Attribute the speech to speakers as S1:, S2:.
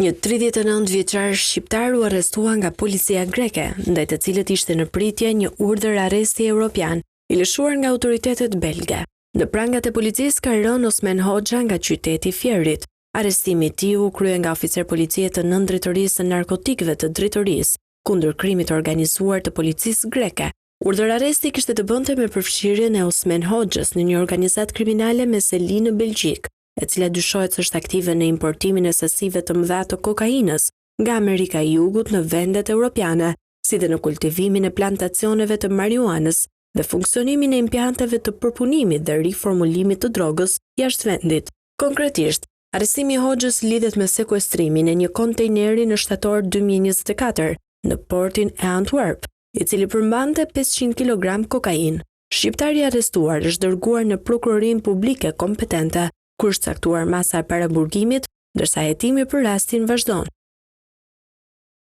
S1: Një 39 vjeçar shqiptar u arrestua nga policia greke, ndaj të cilët ishte në pritje një urdhër arresti evropian, i lëshuar nga autoritetet belge. Në prangat e policisë ka rënë Osman Hoxha nga qyteti i Fierit. Arrestimi i tij u krye nga oficer policie të nën drejtorisë së narkotikëve të drejtorisë kundër krimit të organizuar të policisë greke. Urdhër arresti kishte të bënte me përfshirjen e Osman Hoxhës në një organizatë kriminale me seli në Belgjik, e cila dyshohet se është aktive në importimin e sasive të mëdha të kokainës nga Amerika e Jugut në vendet europiane, si dhe në kultivimin e plantacioneve të marijuanës dhe funksionimin e impianteve të përpunimit dhe riformulimit të drogës jashtë vendit. Konkretisht, arrestimi i Hoxhës lidhet me sekuestrimin e një kontejneri në shtator 2024 në portin e Antwerp, i cili përmbante 500 kg kokainë. Shqiptari i arrestuar është dërguar në prokurorinë publike kompetente, kur është caktuar masa e paraburgimit, ndërsa hetimi për rastin vazhdon.